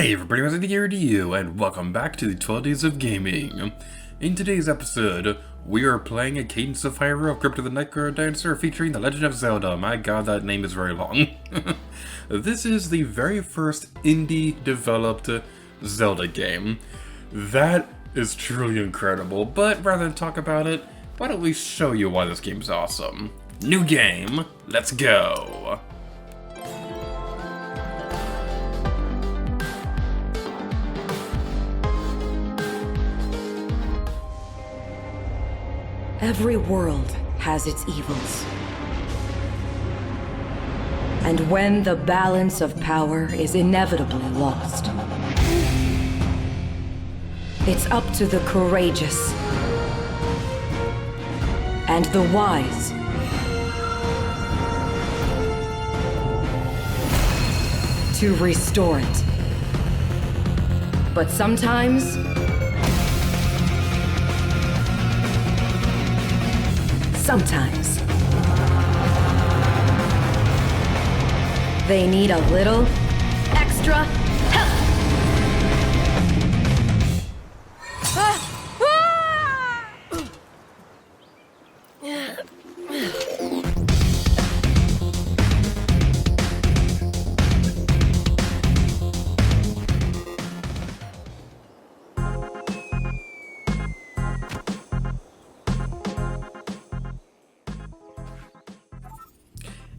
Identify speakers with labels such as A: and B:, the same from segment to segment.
A: Hey everybody, what's here to you, and welcome back to the 12 Days of Gaming. In today's episode, we are playing a Cadence of Hyrule, Crypt of the Necrodancer, featuring The Legend of Zelda. My god, that name is very long. This is the very first indie-developed Zelda game. That is truly incredible, but rather than talk about it, why don't we show you why this game's awesome. New game, let's go!
B: Every world has its evils. And when the balance of power is inevitably lost, it's up to the courageous and the wise to restore it. But sometimes they need a little extra help.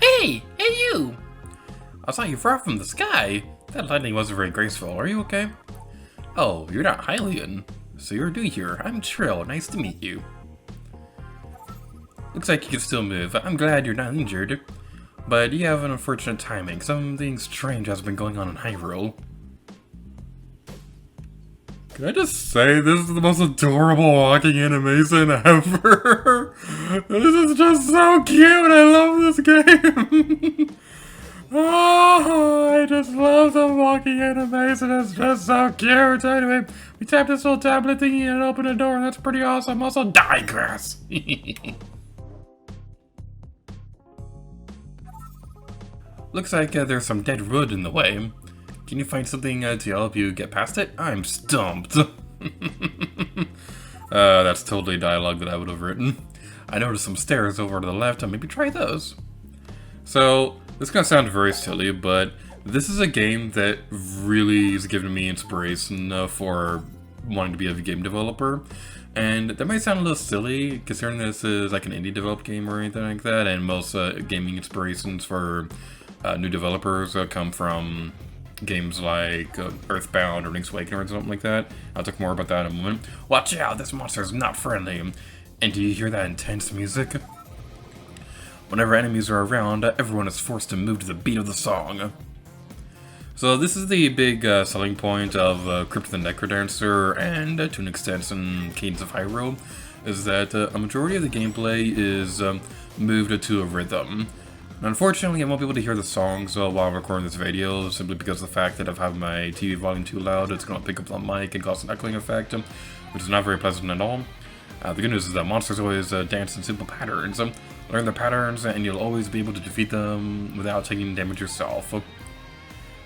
A: Hey you! I saw you fall from the sky. That lightning wasn't very graceful. Are you okay? Oh, you're not Hylian. So you're new here. I'm Trill. Nice to meet you. Looks like you can still move. I'm glad you're not injured. But you have an unfortunate timing. Something strange has been going on in Hyrule. Can I just say this is the most adorable walking animation ever? This is just so cute. I love this game. Oh, I just love the walking animation. It's just so cute. Anyway, we tap this little tablet thingy and it opened a door, and that's pretty awesome. Also, digress. Looks like there's some dead wood in the way. Can you find something to help you get past it? I'm stumped. That's totally dialogue that I would have written. I noticed some stairs over to the left, and maybe try those. So, this is gonna sound very silly, but this is a game that really is giving me inspiration for wanting to be a game developer. And that might sound a little silly, considering this is like an indie developed game or anything like that, and most gaming inspirations for new developers come from games like Earthbound or Link's Awakening or something like that. I'll talk more about that in a moment. Watch out, this monster is not friendly. And do you hear that intense music? Whenever enemies are around, everyone is forced to move to the beat of the song. So this is the big selling point of Crypt of the Necrodancer and to an extent in Cadence of Hyrule, is that a majority of the gameplay is moved to a rhythm. Unfortunately, I won't be able to hear the songs while I'm recording this video, simply because of the fact that if I have my TV volume too loud, it's going to pick up the mic and cause an echoing effect, which is not very pleasant at all. The good news is that monsters always dance in simple patterns. Learn their patterns, and you'll always be able to defeat them without taking damage yourself.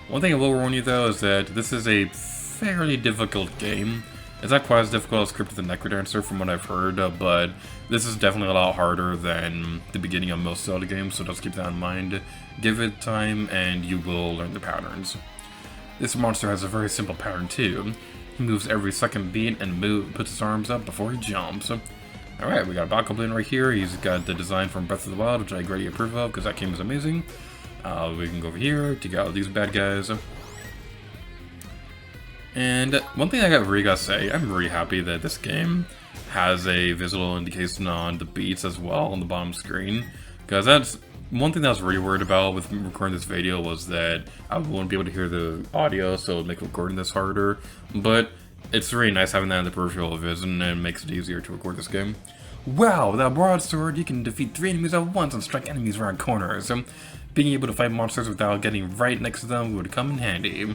A: One thing I will warn you, though, is that this is a fairly difficult game. It's not quite as difficult as Crypt of the Necrodancer from what I've heard, but this is definitely a lot harder than the beginning of most Zelda games, so just keep that in mind. Give it time, and you will learn the patterns. This monster has a very simple pattern, too. He moves every second beat and puts his arms up before he jumps. Alright, we got a Bokoblin right here. He's got the design from Breath of the Wild, which I greatly approve of, because that game is amazing. We can go over here, take out these bad guys. And one thing I really gotta say, I'm really happy that this game has a visual indication on the beats as well on the bottom screen, because that's one thing that I was really worried about with recording this video, was that I wouldn't be able to hear the audio, so it would make recording this harder. But it's really nice having that in the peripheral vision, and it makes it easier to record this game. Wow, with that broadsword, you can defeat 3 enemies at once and strike enemies around corners. Being able to fight monsters without getting right next to them would come in handy.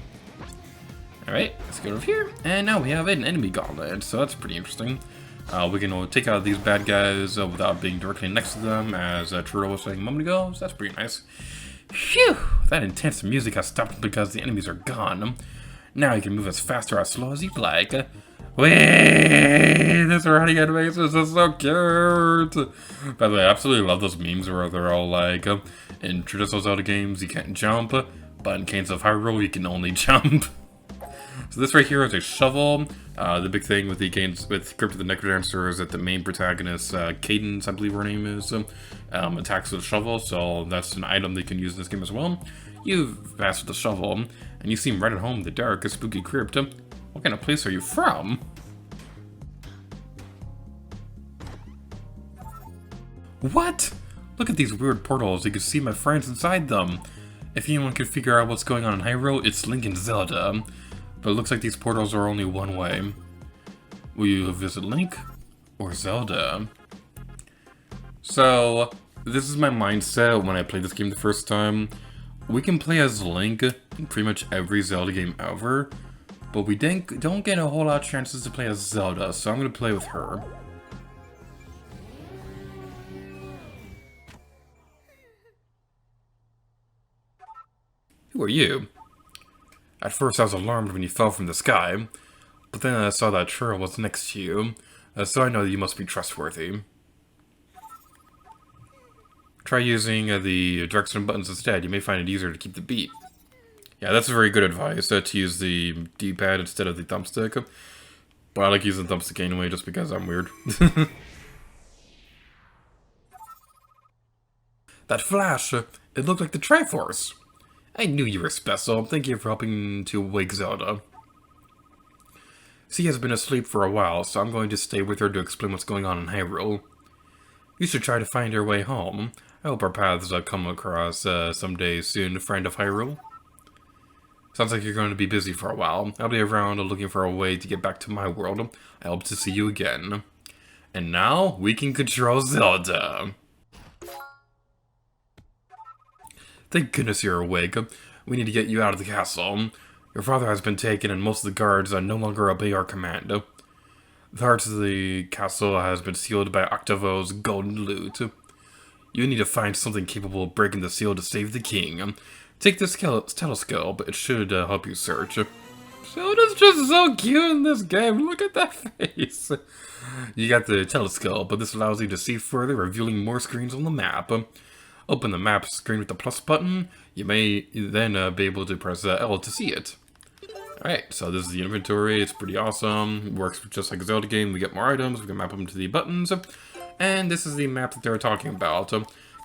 A: Alright, let's go over here, and now we have an enemy gauntlet, so that's pretty interesting. We can take out these bad guys without being directly next to them, as Turo was saying a moment ago, so that's pretty nice. Phew! That intense music has stopped because the enemies are gone. Now you can move as fast or as slow as you'd like. Wait, this running animations is so cute! By the way, I absolutely love those memes where they're all like, in traditional Zelda games, you can't jump, but in Cadence of Hyrule, you can only jump. So this right here is a shovel. The big thing with the games with Crypt of the Necrodancer is that the main protagonist, Cadence, I believe her name is, attacks with a shovel, so that's an item they can use in this game as well. You've passed with the shovel, and you seem right at home in the dark, spooky crypt. What kind of place are you from? What? Look at these weird portals, you can see my friends inside them. If anyone can figure out what's going on in Hyrule, it's Link and Zelda. But it looks like these portals are only one way. Will you visit Link or Zelda? So, this is my mindset when I played this game the first time. We can play as Link in pretty much every Zelda game ever, but we don't get a whole lot of chances to play as Zelda, so I'm going to play with her. Who are you? At first I was alarmed when you fell from the sky, but then I saw that trail was next to you, so I know that you must be trustworthy. Try using the direction buttons instead, you may find it easier to keep the beat. Yeah, that's very good advice, to use the D-pad instead of the thumbstick. But I like using the thumbstick anyway, just because I'm weird. That flash, it looked like the Triforce. I knew you were special. Thank you for helping to wake Zelda. She has been asleep for a while, so I'm going to stay with her to explain what's going on in Hyrule. You should try to find your way home. I hope our paths come across someday soon, friend of Hyrule. Sounds like you're going to be busy for a while. I'll be around looking for a way to get back to my world. I hope to see you again. And now, we can control Zelda. Thank goodness you're awake. We need to get you out of the castle. Your father has been taken and most of the guards no longer obey our command. The heart of the castle has been sealed by Octavo's golden loot. You need to find something capable of breaking the seal to save the king. Take this telescope, it should help you search. Zelda's just so cute in this game, look at that face! You got the telescope, but this allows you to see further, revealing more screens on the map. Open the map screen with the plus button. You may then be able to press L to see it. Alright, so this is the inventory. It's pretty awesome. It works just like a Zelda game. We get more items. We can map them to the buttons. And this is the map that they're talking about.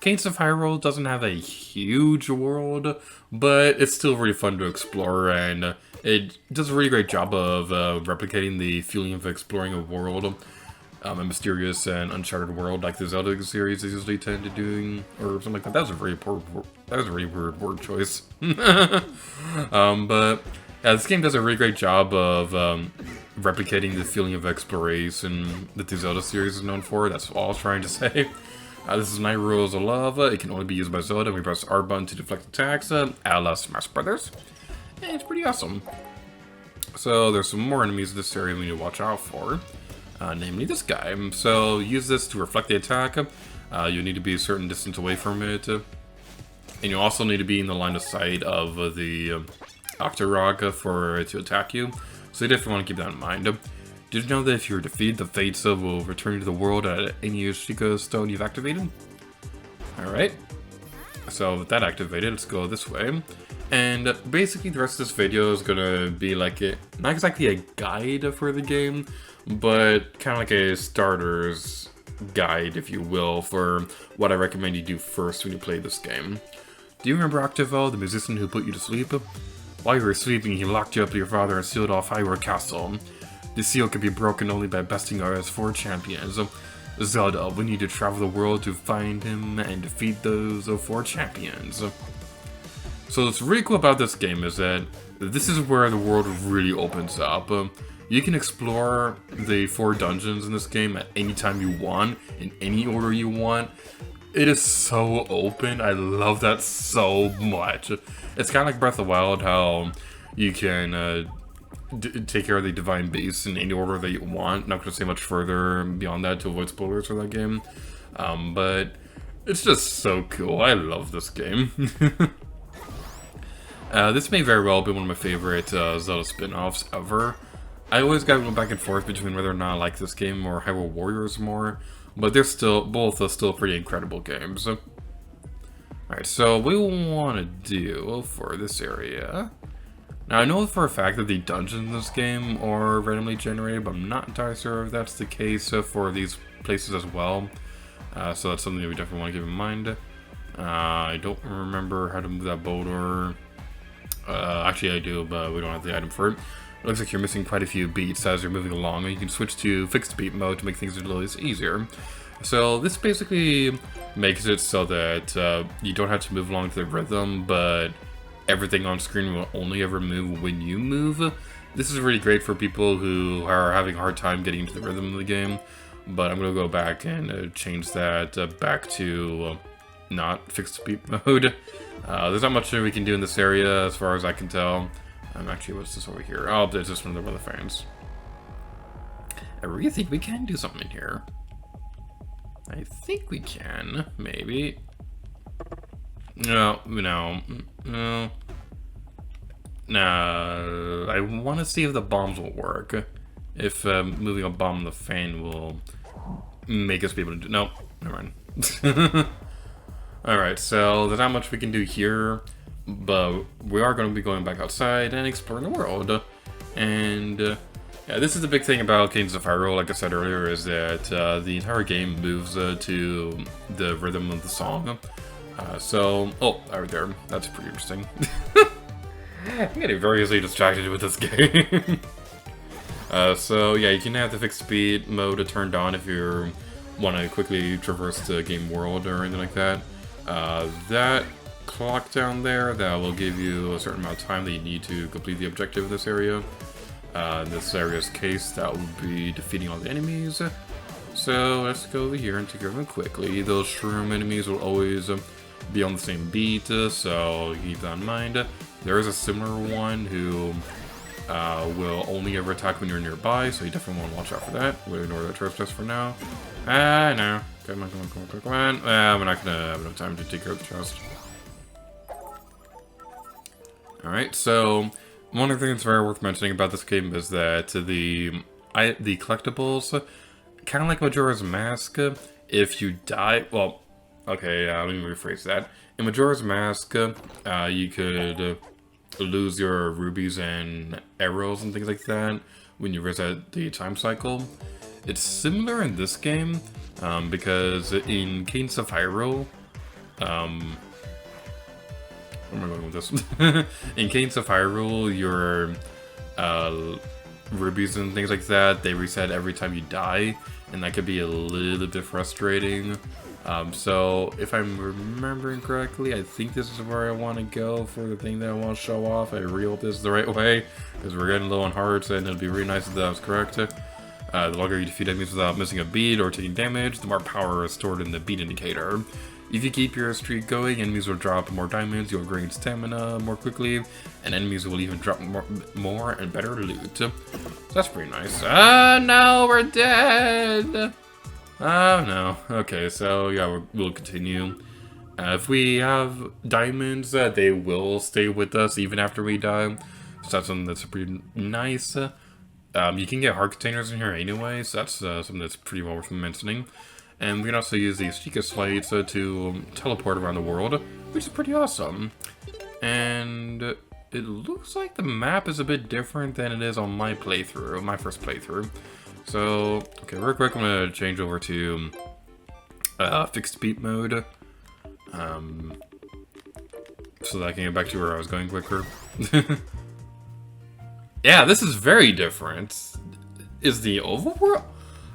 A: Cadence of Hyrule doesn't have a huge world, but it's still really fun to explore. And it does a really great job of replicating the feeling of exploring a world. A mysterious and uncharted world like the Zelda series is usually tend to doing, or something like that. That was a really weird word choice. But yeah, this game does a really great job of replicating the feeling of exploration that the Zelda series is known for. That's all I was trying to say. This is 9 Rules of Lava. It can only be used by Zelda. We press R button to deflect attacks, a la Smash Brothers. And it's pretty awesome. So there's some more enemies in this area we need to watch out for. Namely this guy. So use this to reflect the attack. You need to be a certain distance away from it. And you also need to be in the line of sight of the Octorok for it to attack you. So you definitely want to keep that in mind. Did you know that if you're defeated, the Fates will return you to the world at any Yoshika stone you've activated? Alright. So with that activated, let's go this way. And basically the rest of this video is gonna be like not exactly a guide for the game, but kind of like a starter's guide, if you will, for what I recommend you do first when you play this game. Do you remember Octavo, the musician who put you to sleep? While you were sleeping, he locked you up with your father and sealed off Hyrule Castle. The seal can be broken only by besting our S4 champions. Zelda, we need to travel the world to find him and defeat those 4 champions. So what's really cool about this game is that this is where the world really opens up. You can explore the 4 dungeons in this game at any time you want, in any order you want. It is so open. I love that so much. It's kind of like Breath of the Wild, how you can take care of the Divine Beast in any order that you want. Not going to say much further beyond that to avoid spoilers for that game. But it's just so cool. I love this game. This may very well be one of my favorite Zelda spin-offs ever. I always got going back and forth between whether or not I like this game or Hyrule Warriors more, but they're still both are still pretty incredible games. Alright, so what we want to do for this area... Now, I know for a fact that the dungeons in this game are randomly generated, but I'm not entirely sure if that's the case for these places as well. So that's something that we definitely want to keep in mind. I don't remember how to move that boulder. Actually, I do, but we don't have the item for it. It looks like you're missing quite a few beats as you're moving along, and you can switch to fixed beat mode to make things a little easier. So this basically makes it so that you don't have to move along to the rhythm, but everything on screen will only ever move when you move. This is really great for people who are having a hard time getting into the rhythm of the game, but I'm going to go back and change that back to not fixed beat mode. There's not much we can do in this area as far as I can tell. Actually, what's this over here? Oh, there's just one of the weather fans. I really think we can do something in here. I think we can, maybe. No. I want to see if the bombs will work. If moving a bomb in the fan will make us be able to do... No, never mind. Alright, so there's not much we can do here, but we are going to be going back outside and exploring the world. And yeah, this is the big thing about Cadence of Hyrule, like I said earlier, is that the entire game moves to the rhythm of the song. Oh, right there. That's pretty interesting. I'm getting very easily distracted with this game. So yeah, you can have the fixed speed mode turned on if you want to quickly traverse the game world or anything like that. That clock down there, that will give you a certain amount of time that you need to complete the objective of this area. In this area's case, that will be defeating all the enemies. So let's go over here and take care of them quickly. Those shroom enemies will always be on the same beat, so keep that in mind. There is a similar one who will only ever attack when you're nearby, so you definitely want to watch out for that. We'll ignore that trespass for now. No. Come on. We're not going to have enough time to take care of the chest. Alright, so one of the things very worth mentioning about this game is that the collectibles, kind of like Majora's Mask, if you die... Well, okay, let me rephrase that. In Majora's Mask, you could lose your rubies and arrows and things like that when you reset the time cycle. It's similar in this game, because in Cadence of Hyrule, where am I going with this? In Cadence of Hyrule, your rubies and things like that, they reset every time you die, and that could be a little bit frustrating. So, if I'm remembering correctly, I think this is where I want to go for the thing that I want to show off. I really hope this is the right way, because we're getting low on hearts, and it'd be really nice if that was correct. The longer you defeat enemies without missing a beat or taking damage, the more power is stored in the beat indicator. If you keep your streak going, enemies will drop more diamonds, you'll gain stamina more quickly, and enemies will even drop more and better loot. So that's pretty nice. Ah, no, we're dead! Oh, no. Okay, so yeah, we'll continue. If we have diamonds, they will stay with us even after we die. So that's something that's pretty nice. You can get heart containers in here anyway, so that's something that's pretty well worth mentioning. And we can also use these Chica slates to teleport around the world, which is pretty awesome. And it looks like the map is a bit different than it is on my playthrough, my first playthrough. So, okay, real quick, I'm going to change over to fixed beat mode, so that I can get back to where I was going quicker. Yeah, this is very different. Is the overworld?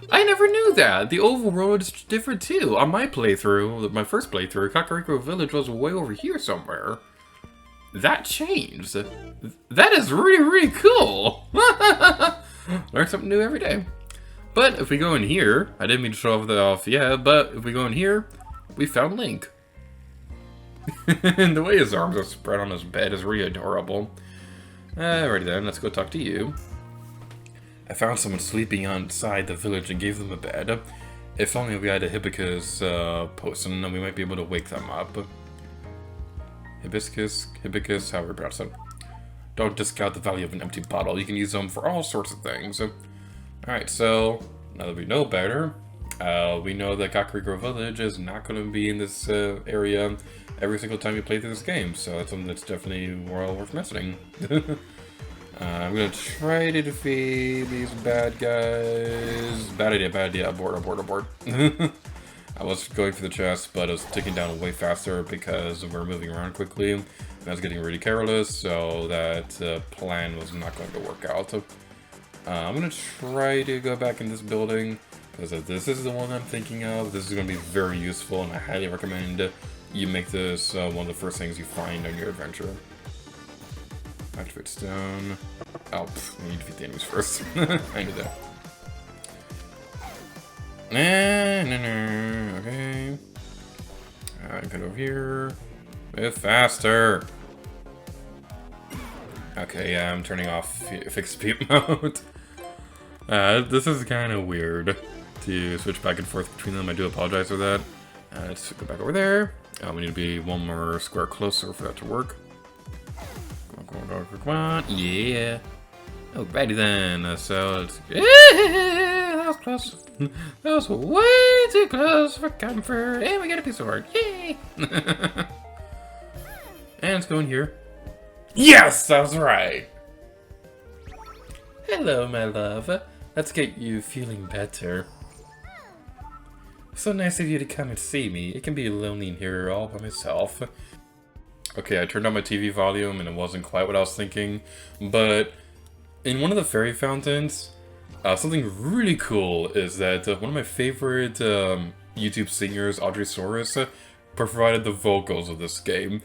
A: I never knew that. The overworld is different too. On my playthrough, my first playthrough, Kakariko Village was way over here somewhere. That changed. That is really, really cool. Learn something new every day. But if we go in here, I didn't mean to show off yet, but if we go in here, we found Link. And the way his arms are spread on his bed is really adorable. Alrighty then, let's go talk to you. I found someone sleeping outside the village and gave them a bed. If only we had a Hibika's potion, then we might be able to wake them up. hibiscus, however you pronounce it. Don't discount the value of an empty bottle. You can use them for all sorts of things. Alright, so now that we know better, we know that Kakariko Village is not going to be in this area every single time you play through this game, so that's something that's definitely well worth mentioning. I'm going to try to defeat these bad guys. Bad idea, abort. I was going for the chest, but I was ticking down way faster because we're moving around quickly, and I was getting really careless, so that plan was not going to work out. I'm going to try to go back in this building, because if this is the one I'm thinking of, this is going to be very useful, and I highly recommend you make this one of the first things you find on your adventure. Activate stone. Oh, I need to defeat the enemies first. I knew that. No. Okay. Get over here. Move faster. Okay, yeah, I'm turning off fixed speed mode. This is kind of weird to switch back and forth between them. I do apologize for that. Let's go back over there. We need to be one more square closer for that to work. Come on. Yeah. Alrighty then. So let's. That was close. That was way too close for comfort. And we got a piece of art. Yay! And let's go in here. Yes, I was right. Hello, my love. Let's get you feeling better. So nice of you to come and see me. It can be lonely in here all by myself. Okay, I turned on my TV volume and it wasn't quite what I was thinking, but in one of the fairy fountains, something really cool is that one of my favorite YouTube singers, Audrey Soros, provided the vocals of this game.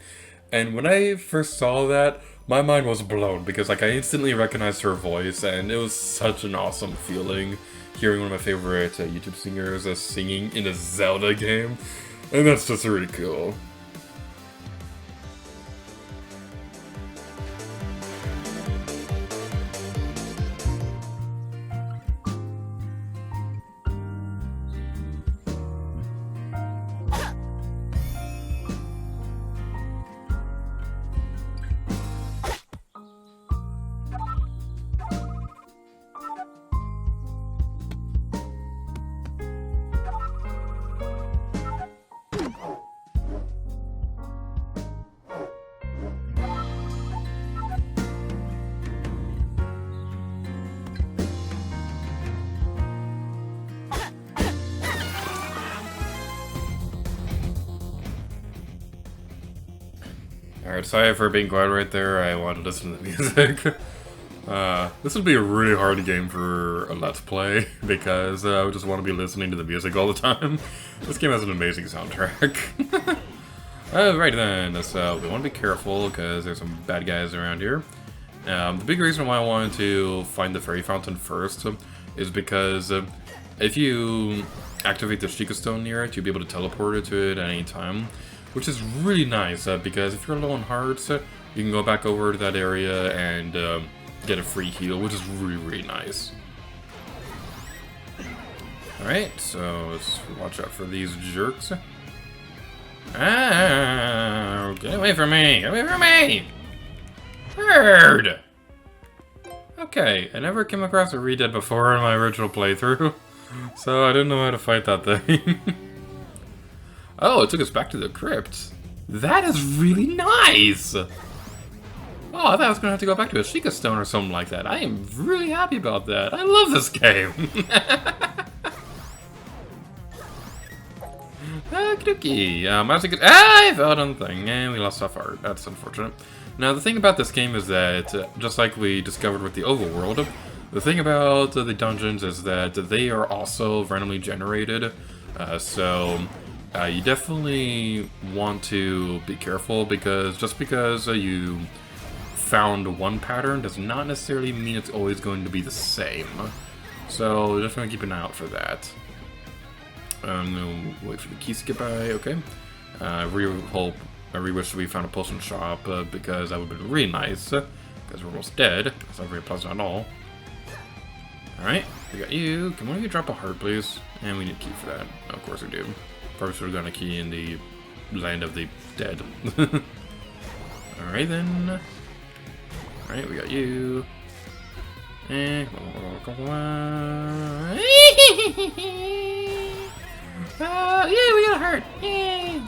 A: And when I first saw that, my mind was blown because like I instantly recognized her voice, and it was such an awesome feeling hearing one of my favorite YouTube singers singing in a Zelda game, and that's just really cool. Alright, sorry for being quiet right there. I wanted to listen to the music. This would be a really hard game for a Let's Play, because I would just want to be listening to the music all the time. This game has an amazing soundtrack. Alright then, so we want to be careful, because there's some bad guys around here. The big reason why I wanted to find the fairy fountain first is because if you activate the Sheikah Stone near it, you'll be able to teleport it to it at any time. Which is really nice, because if you're low on hearts, you can go back over to that area and get a free heal, which is really nice. Alright, so let's watch out for these jerks. Ah, get away from me! Get away from me! Bird! Okay, I never came across a Redead before in my original playthrough, so I didn't know how to fight that thing. Oh, it took us back to the crypt. That is really nice! Oh, I thought I was going to have to go back to a Sheikah Stone or something like that. I am really happy about that. I love this game. Okie dokie. I fell on the thing, and we lost off art. That's unfortunate. Now, the thing about this game is that, just like we discovered with the overworld, the thing about the dungeons is that they are also randomly generated. You definitely want to be careful, because just because you found one pattern does not necessarily mean it's always going to be the same. So just want to keep an eye out for that. I'm going to wait for the keys to get by. Okay. I really wish we found a potion shop, because that would have been really nice, because we're almost dead. It's not very pleasant at all. Alright, we got you. Can one of you drop a heart, please? And we need a key for that. Of course we do. Probably should have gotten a key in the land of the dead. Alright then. Alright, we got you. Yeah, we got hurt. Yay!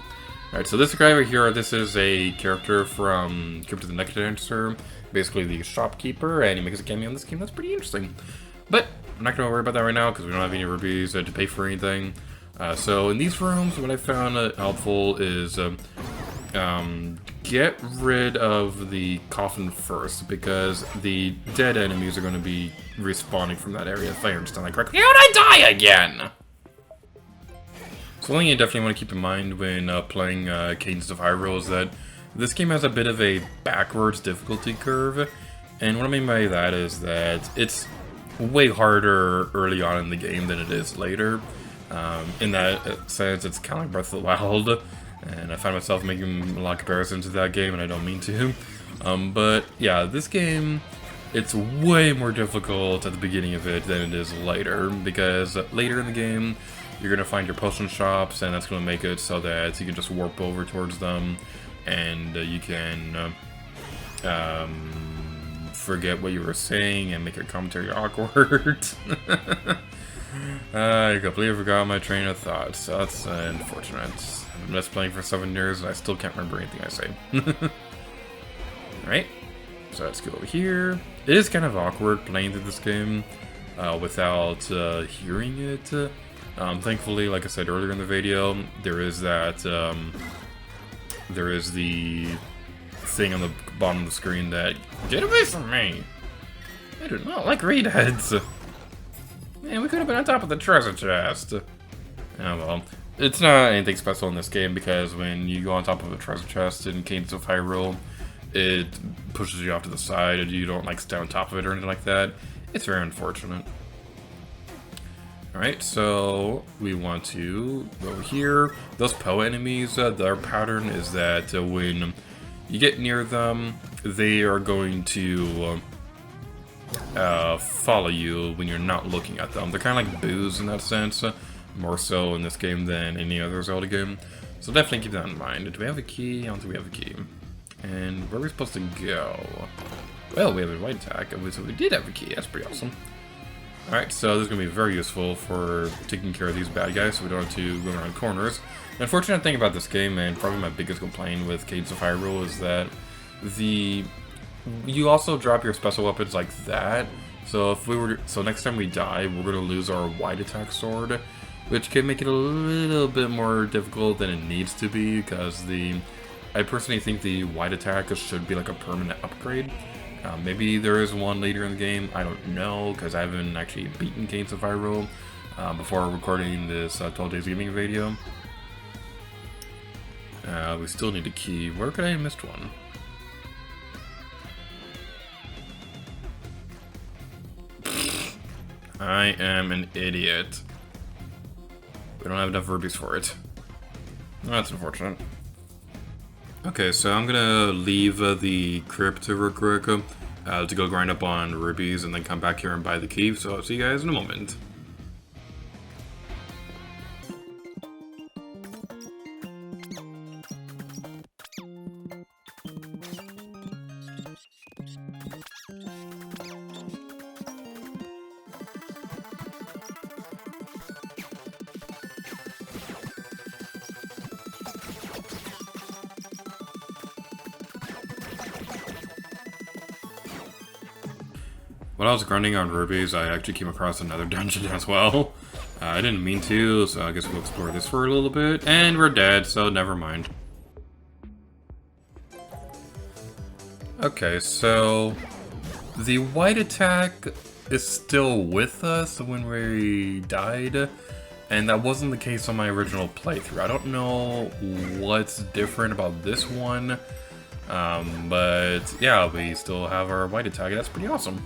A: Alright, so this guy right here, this is a character from Crypt of the Necrodancer, basically the shopkeeper, and he makes a cameo in this game. That's pretty interesting. But I'm not going to worry about that right now because we don't have any rupees to pay for anything. So in these rooms, what I found helpful is get rid of the coffin first, because the dead enemies are going to be respawning from that area, if I understand that correctly. How would I die again? So one thing you definitely want to keep in mind when playing Cadence of Hyrule is that this game has a bit of a backwards difficulty curve, and what I mean by that is that it's way harder early on in the game than it is later. In that sense, it's kind of like Breath of the Wild, and I find myself making a lot of comparisons to that game, and I don't mean to. But yeah, this game, it's way more difficult at the beginning of it than it is later, because later in the game, you're going to find your potion shops, and that's going to make it so that you can just warp over towards them, and you can forget what you were saying and make your commentary awkward. I completely forgot my train of thought, so that's unfortunate. I've been just playing for 7 years, and I still can't remember anything I say. Alright, so let's go over here. It is kind of awkward playing through this game without hearing it. Thankfully, like I said earlier in the video, there is that, there is the thing on the bottom of the screen that, get away from me! I do not like redheads! Man, we could have been on top of the treasure chest. Oh well. It's not anything special in this game, because when you go on top of a treasure chest in Cadence of Hyrule, it pushes you off to the side, and you don't like stay on top of it or anything like that. It's very unfortunate. Alright, so we want to go here. Those Poe enemies, their pattern is that when you get near them, they are going to follow you when you're not looking at them. They're kind of like boos in that sense, more so in this game than any other Zelda game. So definitely keep that in mind. Do we have a key? I don't think we have a key. And where are we supposed to go? Well, we have a white attack, so we did have a key. That's pretty awesome. Alright, so this is going to be very useful for taking care of these bad guys, so we don't have to go around corners. The unfortunate thing about this game, and probably my biggest complaint with Cadence of Hyrule, is that you also drop your special weapons like that. So next time we die, we're going to lose our wide attack sword, which can make it a little bit more difficult than it needs to be, because I personally think the wide attack should be like a permanent upgrade. Maybe there is one later in the game, I don't know, because I haven't actually beaten Cadence of Hyrule before recording this 12 Days Gaming video. We still need a key. Where could I have missed one? I am an idiot. We don't have enough rubies for it. That's unfortunate. Okay, so I'm gonna leave the crypt real quick to go grind up on rubies and then come back here and buy the key, so I'll see you guys in a moment. When I was grinding on rubies, I actually came across another dungeon as well. I didn't mean to, so I guess we'll explore this for a little bit. And we're dead, so never mind. Okay, so the white attack is still with us when we died, and that wasn't the case on my original playthrough. I don't know what's different about this one, but yeah, we still have our white attack. That's pretty awesome.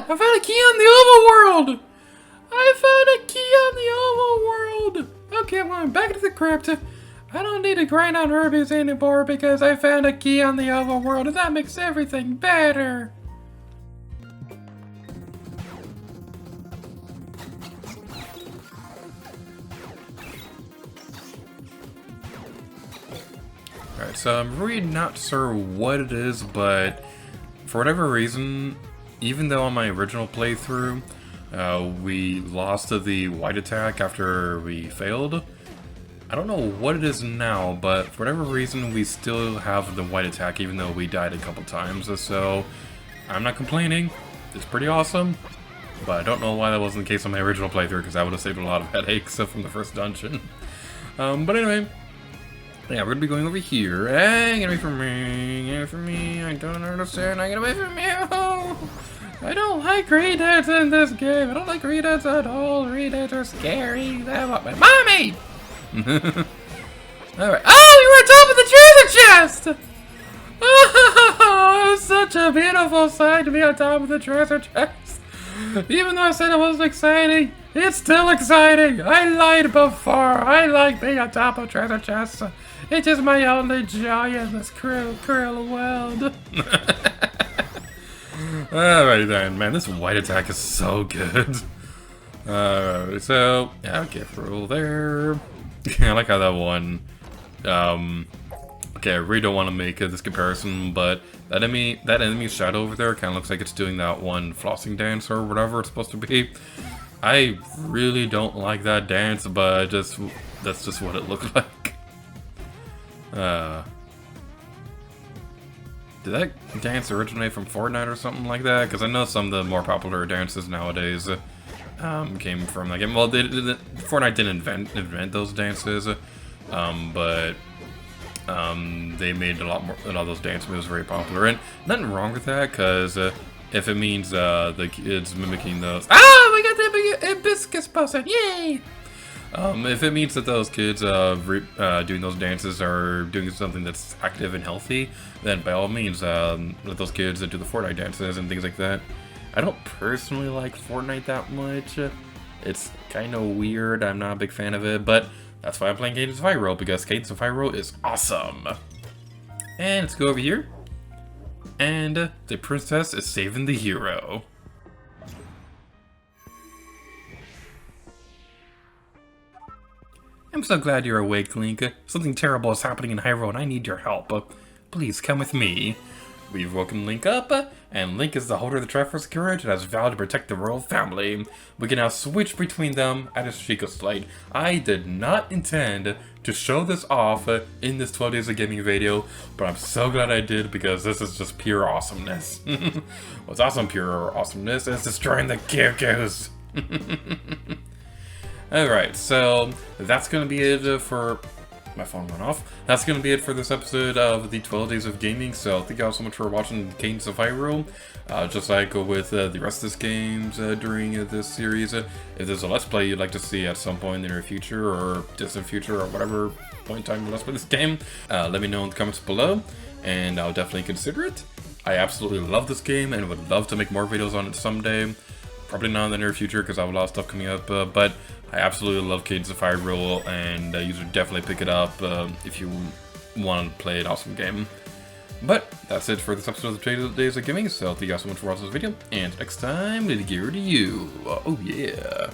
A: I found a key on the overworld! I found a key on the overworld! Okay, well, I'm back to the crypt. I don't need to grind on rubies anymore because I found a key on the overworld, and that makes everything better! Alright, so I'm really not sure what it is, but for whatever reason, even though on my original playthrough, we lost to the white attack after we failed, I don't know what it is now, but for whatever reason, we still have the white attack even though we died a couple times, so I'm not complaining. It's pretty awesome, but I don't know why that wasn't the case on my original playthrough, because I would have saved a lot of headaches from the first dungeon. But anyway, yeah, we're gonna be going over here. Hey, get away from me, get away from me, I don't understand, I get away from you! I don't like readers in this game, I don't like readers at all, readers are scary, they want my mommy! Alright, oh, you were on top of the treasure chest! Oh, it was such a beautiful sight to be on top of the treasure chest. Even though I said it wasn't exciting, it's still exciting. I lied before. I like being on top of treasure chests. It is my only joy in this cruel, cruel world. Alright then, man, this white attack is so good. So, yeah, careful there. I like how that one, okay, I really don't want to make this comparison, but that enemy's shadow over there kind of looks like it's doing that one flossing dance or whatever it's supposed to be. I really don't like that dance, but that's just what it looked like. Did that dance originate from Fortnite or something like that? Because I know some of the more popular dances nowadays came from that game. Well, Fortnite didn't invent those dances, but they made a lot of those dance moves very popular, and nothing wrong with that, because if it means the kids mimicking those, we got the hibiscus potion, yay! If it means that those kids doing those dances are doing something that's active and healthy, then by all means, let those kids do the Fortnite dances and things like that. I don't personally like Fortnite that much. It's kind of weird. I'm not a big fan of it, but that's why I'm playing Cadence of Hyrule, because Cadence of Hyrule is awesome. And let's go over here. And the princess is saving the hero. I'm so glad you're awake, Link. Something terrible is happening in Hyrule and I need your help. Please come with me. We've woken Link up, and Link is the holder of the Triforce Courage and has vowed to protect the royal family. We can now switch between them at a Sheikah Slate. I did not intend to show this off in this 12 Days of Gaming video, but I'm so glad I did, because this is just pure awesomeness. What's awesome pure awesomeness is destroying the Kyokos. Alright, so that's going to be it for... My phone went off. That's going to be it for this episode of the 12 Days of Gaming, so thank you all so much for watching Cadence of Hyrule. Just like with the rest of this games during this series, if there's a Let's Play you'd like to see at some point in the near future, or distant future, or whatever point in time you Let's Play this game, let me know in the comments below, and I'll definitely consider it. I absolutely love this game, and would love to make more videos on it someday. Probably not in the near future, because I have a lot of stuff coming up, but I absolutely love Cadence of Hyrule, and you should definitely pick it up if you want to play an awesome game. But that's it for this episode of the 12 Days of Gaming, so thank you guys so much for watching this video, and next time, let it gear to you. Oh yeah.